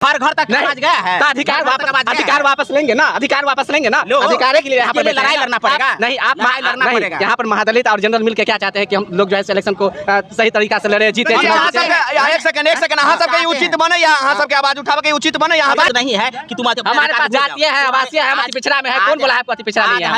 हर घर तक आवाज गया है तो अधिकार वापस लेंगे ना, अधिकार वापस लेंगे ना। अधिकार के लिए यहाँ पर लड़ाई लड़ना पड़ेगा। नहीं, आप लड़ाई लड़ना पड़ेगा। यहाँ पर महादलित और जनरल मिल के क्या चाहते हैं कि हम लोग जो है इलेक्शन को सही तरीका से लड़े, जीते। एक सेकंड अहाँ सबके उचित बने या अहाँ सबके आवाज उठावे के उचित बने। यहाँ बात नहीं है कि तुम हमारे पास जातीय है, आवासीय है, अति पिछड़ा में है। कौन बोला है आपको अति पिछड़ा नहीं है?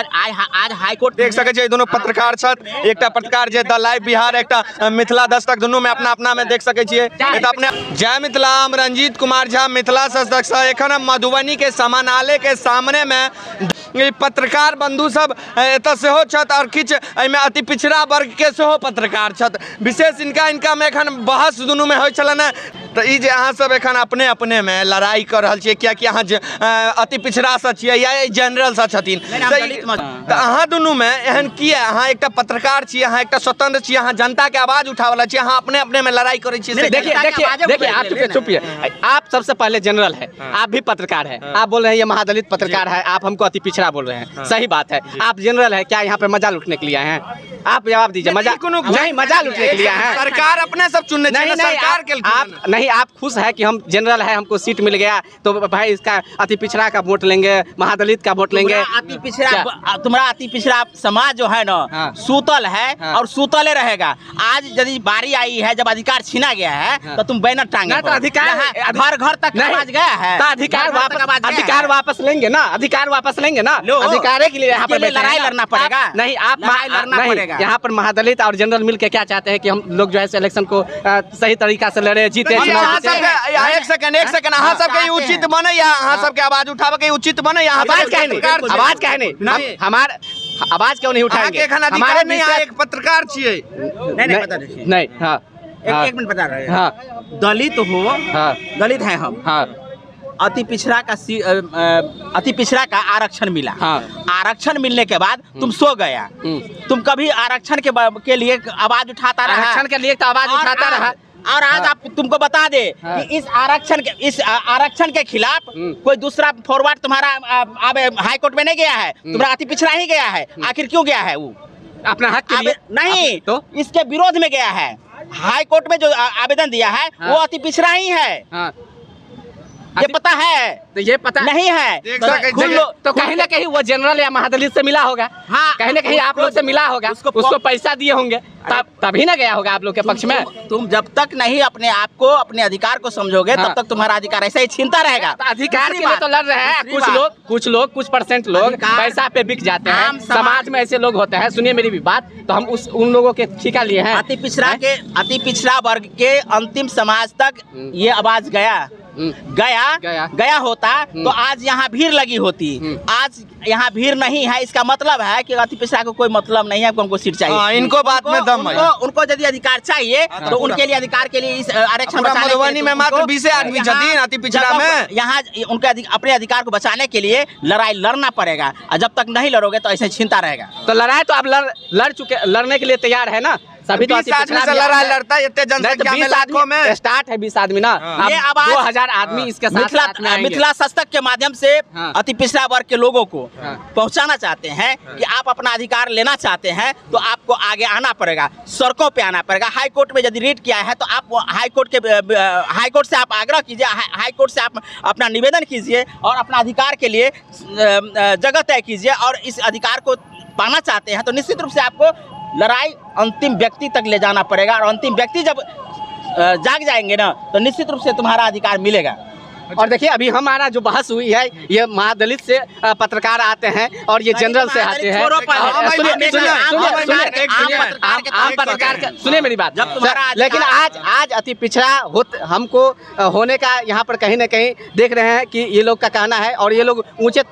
आज हाईकोर्ट देख सके छै दोनों पत्रकार छथि, एकटा पत्रकार जे द लाइव बिहार, एकटा मिथिला दस्तक, दोनों में अपना अपना में देख सके छियै। अपने जय मिथिला, हम रंजीत कुमार झा मिथिला दस्तक से एखन मधुबनी के समानालय के सामने में पत्रकार बंधु सब एतऽ सेहो छथि और किछु एहिमे अति पिछड़ा वर्ग के सेहो पत्रकार छथि। विशेष इनका में एखन बहस दुनू में होइ छलनि। तो ई जे अहाँ सब एखन अपने अपने में लड़ाई कर रहल छियै, कियाकि अहाँ अति पिछड़ा से छियै या जनरल से छथिन, तो अहाँ दुनू में एहन किया? अहाँ एकटा पत्रकार छियै, अहाँ एकटा स्वतंत्र छियै, अहाँ जनता के आवाज उठावला छियै, अहाँ अपने अपने में लड़ाई करै छियै। देखिए आप चुपिए, आप सबसे पहले जनरल है, आप भी पत्रकार है, आप बोल रहे हैं ये महादलित पत्रकार है, आप हमको अति पिछड़ा बोल रहे हैं। सही बात है, आप जनरल है, क्या यहाँ पे मजा लूटने के लिए हैं? आप जवाब दीजिए। मजा नहीं, मजा लूटने के लिए है। सरकार अपने सब चुनने चाहिए, सरकार के आप नहीं, आप खुश है कि हम जनरल है, हमको सीट मिल गया तो भाई इसका अति पिछड़ा का वोट लेंगे, महादलित का वोट लेंगे। अति पिछड़ा, तुम्हारा अति पिछड़ा समाज जो है ना सूतल है और सूतले रहेगा। आज यदि बारी आई है, जब अधिकार छीना गया है तो तुम बैनर टांगे। तो अधिकार घर घर तक आवाज गया है, तो अधिकार वापस लेंगे ना, अधिकार वापस लेंगे ना। अधिकार के लिए यहाँ पर लड़ाई लड़ना पड़ेगा। नहीं, आप लड़ना पड़ेगा। यहाँ पर महादलित और जनरल मिल के क्या चाहते हैं कि हम लोग जो है इलेक्शन को सही तरीका से लड़े, जीते। एक सेकंड अहाँ सबके उचित बने या अहाँ सबके आवाज उठावे के उचित बने? आवाज कहे नहीं, हमारे आवाज क्यों नहीं उठाएंगे? हमारे नहीं, एक पत्रकार छियै। नहीं, हाँ, एक मिनट बता रहे हैं। दलित हो, दलित है हम, अति पिछड़ा का आरक्षण मिला। आरक्षण मिलने के बाद तुम सो गया। तुम कभी आरक्षण के लिए आवाज उठाता रहा? आरक्षण के लिए तो आवाज उठाता रहा। और आज आप तुमको बता दे कि इस आरक्षण के खिलाफ कोई दूसरा फॉरवर्ड तुम्हारा अब हाई कोर्ट में नहीं गया है, तुम्हारा अति पिछड़ा ही गया है। आखिर क्यों गया है? वो अपना हक के लिए नहीं, तो इसके विरोध में गया है। हाई कोर्ट में जो आवेदन दिया है वो अति पिछड़ा ही है। ये पता है? तो ये पता नहीं है तो कहीं ना कहीं वो जनरल या महादलित से मिला होगा। हाँ, कहीं ना कहीं आप लोग से मिला होगा, उसको पैसा दिए होंगे, तभी ना गया होगा आप लोग के पक्ष में। तुम जब तक नहीं अपने आप को, अपने अधिकार को समझोगे, तब तक तुम्हारा अधिकार ऐसा ही छीनता रहेगा। अधिकार के लिए तो लड़ रहे हैं कुछ परसेंट लोग पैसा पे बिक जाते हैं। समाज में ऐसे लोग होते हैं। सुनिए मेरी भी बात, तो हम उन लोगों के ठिका लिए हैं। अति पिछड़ा वर्ग के अंतिम समाज तक ये आवाज गया होता तो आज यहाँ भीड़ लगी होती। आज यहाँ भीड़ नहीं है, इसका मतलब है कि अति पिछड़ा को कोई मतलब नहीं है, हमको सीट चाहिए। इनको बात में दम है। उनको यदि अधिकार चाहिए तो उनके लिए अधिकार के लिए इस आरक्षण मधुबनी में मात्र 20 आदमी छथिन अति पिछड़ा में। यहाँ उनके अपने अधिकार को बचाने के लिए लड़ाई लड़ना पड़ेगा, और जब तक नहीं लड़ोगे तो ऐसे छीनता रहेगा। तो लड़ाई तो आप लड़ने के लिए तैयार है ना? सभी तो 20 आदमी से लड़ाई लड़ता है, इतने जनसंख्या में लाखों में स्टार्ट है 20 आदमी ना। ये आवाज 2000 आदमी इसके साथ मिथिला दस्तक के माध्यम से अति पिछड़ा वर्ग के लोगों को पहुंचाना चाहते हैं कि आप अपना अधिकार लेना चाहते हैं तो आपको आगे आना पड़ेगा, सड़कों पे आना पड़ेगा। हाई कोर्ट में यदि रीट किया है तो आप हाई कोर्ट से आप आग्रह कीजिए, हाई कोर्ट से आप अपना निवेदन कीजिए और अपना अधिकार के लिए जगह तय कीजिए। और इस अधिकार को पाना चाहते हैं तो निश्चित रूप से आपको लड़ाई अंतिम व्यक्ति तक ले जाना पड़ेगा, और अंतिम व्यक्ति जब जाग जाएंगे ना तो निश्चित रूप से तुम्हारा अधिकार मिलेगा। और देखिए अभी हमारा जो बहस हुई है, ये महादलित से पत्रकार आते हैं और ये जनरल से आते हैं। आम पत्रकार, सुनिए मेरी बात। लेकिन आज अति पिछड़ा हमको होने का यहाँ पर कहीं ना कहीं देख रहे हैं कि ये लोग का कहना है, और ये लोग ऊंचे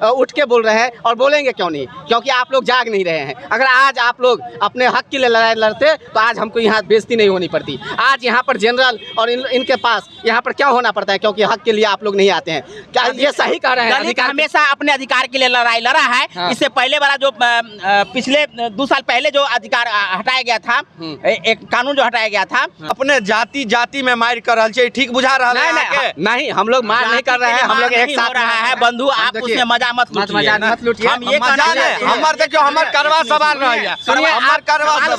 उठ के बोल रहे हैं, और बोलेंगे क्यों नहीं? क्योंकि आप लोग जाग नहीं रहे हैं। अगर आज आप लोग अपने हक के लिए लड़ाई लड़ते तो आज हमको यहाँ बेइज्जती नहीं होनी पड़ती। आज यहाँ पर जनरल और इनके पास यहाँ पर क्या होना पड़ता है? क्योंकि हक के लिए आप लोग नहीं आते हैं। क्या ये सही कह रहे हैं? अधिकार हमेशा अपने अधिकार के लिए लड़ाई लड़ा है। हाँ। इससे पहले वाला जो पिछले 2 साल पहले जो अधिकार हटाया गया था, एक कानून जो हटाया गया था, अपने जाति में मार कर रहा है, ठीक बुझा रहा है? नहीं, हम लोग मार नहीं कर रहे हैं, हम लोग एक साथ रहा है। बंधु आप उसमें मजा मत लूटिए। हम ये हमार करवा सवाल रहा,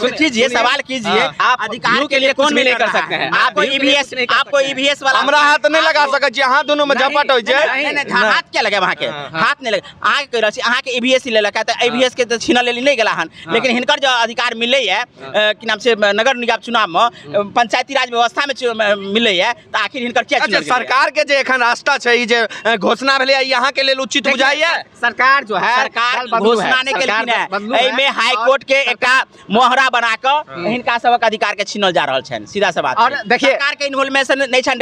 कीजिए, सवाल कीजिए। आप अधिकार के लिए कुछ भी नहीं कर सकते हैं। आपको ईवीएस वाला हमरा हाथ नहीं लगा सके छी अहाँ दोनों में झपट होय छै हाथ क्या लगे वहाँ के हाथ नहीं लगे अहाँ के कह रहल छी अहाँ के एबीएस ले लगा त एबीएस के त छीना लेली नहीं गेला हन लेकिन हिनकर जो अधिकार मिले है कि नाम से नगर निगम चुनाव में पंचायती राज व्यवस्था में मिले है त आखिर हिनकर क्या अच्छा सरकार के जे एखन रास्ता छै ई जे घोषणा भेलै यहाँ के लेल उचित बुझाइए सरकार जो है सरकार घोषणा नहीं केलखिन है एहि में हाई कोर्ट के एकटा मोहरा बना क हिनका सबक अधिकार के छीनल जा रहल छनि सीधा सा बात और देखिए सरकार के इन्वॉल्वमेंट नहीं छनि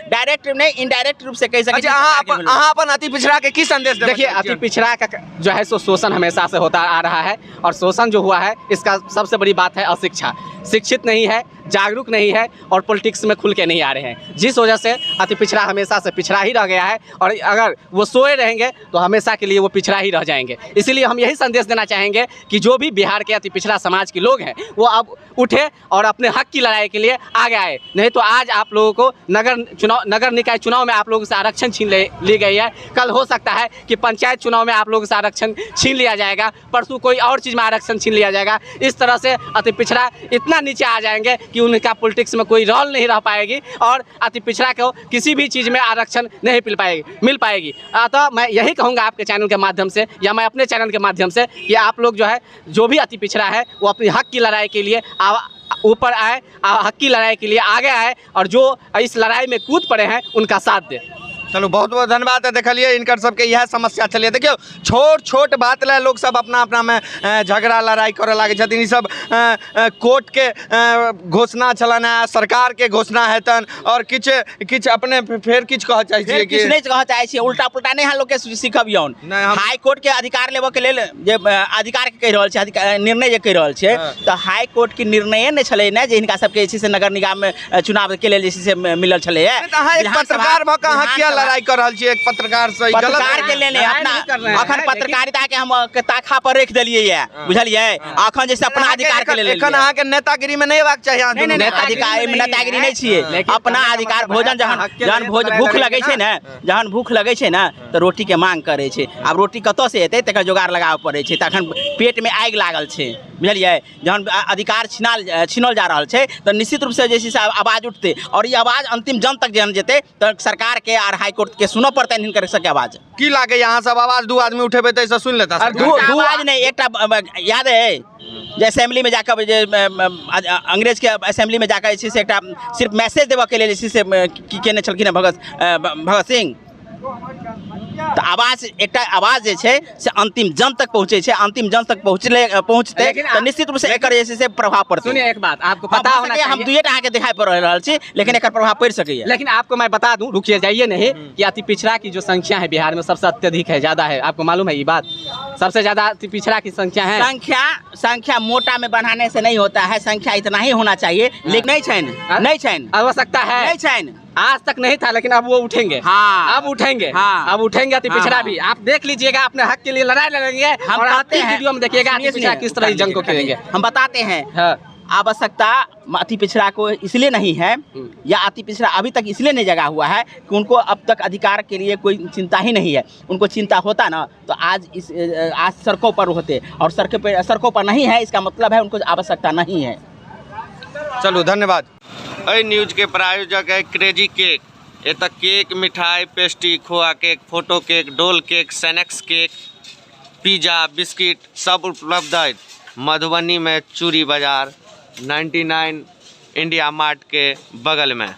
डायरेक्ट नहीं इनडायरेक्ट रूप से कह सके अच्छा अहाँ अपन अति पिछड़ा के की संदेश देना देखिए अति पिछड़ा का जो है सो शोषण हमेशा से होता आ रहा है और शोषण जो हुआ है इसका सबसे बड़ी बात है अशिक्षा शिक्षित नहीं है जागरूक नहीं है और पॉलिटिक्स में खुल के नहीं आ रहे हैं जिस वजह से अति पिछड़ा हमेशा से पिछड़ा ही रह गया है और अगर वो सोए रहेंगे तो हमेशा के लिए वो पिछड़ा ही रह जाएंगे। इसीलिए हम यही संदेश देना चाहेंगे कि जो भी बिहार के अति पिछड़ा समाज के लोग हैं वो अब उठे और अपने हक की लड़ाई के लिए आगे आए। नहीं तो आज आप लोगों को नगर निकाय चुनाव में आप लोगों से आरक्षण छीन ली गई है, कल हो सकता है कि पंचायत चुनाव में आप लोगों से आरक्षण छीन लिया जाएगा, परसों कोई और चीज़ में आरक्षण छीन लिया जाएगा। इस तरह से अति पिछड़ा इतना नीचे आ जाएंगे कि उनका पॉलिटिक्स में कोई रोल नहीं रह पाएगी और अति पिछड़ा को किसी भी चीज़ में आरक्षण नहीं मिल पाएगी। अतः मैं यही कहूँगा आपके चैनल के माध्यम से या मैं अपने चैनल के माध्यम से कि आप लोग जो है जो भी अति पिछड़ा है वो अपनी हक की लड़ाई के लिए ऊपर आए, हक की लड़ाई के लिए आगे आए और जो इस लड़ाई में कूद पड़े हैं उनका साथ दें। चलो बहुत बहुत धन्यवाद है। देखलिए इनकर सबके यह समस्या चलिए देखियो छोट छोट बात ले लोग सब अपना अपना में झगड़ा लड़ाई करे लागे छथिन। ई सब कोर्ट के घोषणा छलन सरकार के घोषणा हेतन और किछ अपने फिर किछ कह चाहे छियै कि किछ नहीं कह चाहे छियै उल्टा पुल्टा नहीं हम लोग के सिखबियौन। हाई कोर्ट के अधिकार लेबे के लेल जे अधिकार के कह रहल छै निर्णय जे कह रहल छै त हाई कोर्ट के निर्णय नै छलै ने जे हिनका सबके जे छै से नगर निगम में चुनाव के लेल जे छै से मिलल छलै है। अहाँ एक पत्रकार भ के अहाँ किया लड़ाई कर रहल छी एक पत्रकार से पत्रकार के लेने अपना अखन पत्रकारिता के हम ताखा पर रख देलिए है बुझलिए अखन जैसे अपना अधिकार के लेल एखन अहाँ के नेतागिरी में नहीं हेबाक चाहिए। अहाँ नहीं अधिकार नेतागिरी नहीं छिए अपना अधिकार भोजन जहन भूख लगे छै ने जहन भूख लगे छै ना तो रोटी के मांग करे छै। आब रोटी कतौ से एतै तकर जोगाड़ लगाबे पड़े छै तखन पेट में आगि लागल छै बुझलिए। जहन अधिकार छीनल जा रहल छै तो निश्चित रूप से जे छै से आवाज उठते और ये आवाज अंतिम जन तक जहन जेते तो सरकार के और हाई कोर्ट के सुनो पड़ते हिनकर सबके आवाज की लागे यहाँ सब आवाज दू आदमी उठेबे त ऐसा सुन लेता दू आवाज नहीं एकटा याद है जे असेंबली में जाकर जे अंग्रेज के असेंबली में जाकर जे एकटा सिर्फ मैसेज देबे के लेल जे से की केने छलखिन भगत सिंह तो आवाज एक आवाज जे छै से अंतिम जन तक पहुँचे छै अंतिम जन तक पहुँचते तो निश्चित रूप से एकर जे से प्रभाव पड़ते। सुनिए एक बात आपको पता होना चाहिए हम दुइटा अहाँ के दिखाई पड़ रहल छी लेकिन एकर प्रभाव पड़ सकैए। लेकिन आपको मैं बता दूं रुकिए जाइए नहीं कि अति पिछड़ा की जो संख्या है बिहार में सबसे अत्यधिक है ज्यादा है। आपको मालूम है ये बात सबसे ज्यादा अति पिछड़ा की संख्या है। संख्या मोटा में बढ़ाने से नहीं होता है संख्या इतना ही होना चाहिए लेकिन नहीं छन आवश्यकता है नहीं छन आज तक नहीं था लेकिन अब वो उठेंगे। हाँ अब उठेंगे हाँ अब उठेंगे अति पिछड़ा भी। आप देख लीजिएगा अपने हक के लिए लड़ाई लड़ेंगे हम और बताते हैं वीडियो में देखिएगा अति पिछड़ा किस तरह जंग को खेलेंगे। हम बताते हैं हाँ। आवश्यकता अति पिछड़ा को इसलिए नहीं है या अति पिछड़ा अभी तक इसलिए नहीं जगा हुआ है कि उनको अब तक अधिकार के लिए कोई चिंता ही नहीं है। उनको चिंता होता ना तो आज सड़कों पर होते और सड़कों पर नहीं है इसका मतलब है उनको आवश्यकता नहीं है। चलो धन्यवाद। अई न्यूज के प्रायोजक है क्रेजी केक। ये तक केक मिठाई पेस्ट्री खोआ केक फोटो केक डोल cake snacks cake pizza biscuit सब उपलब्ध है मधुबनी में चूड़ी बाजार 99 इंडिया मार्ट के बगल में।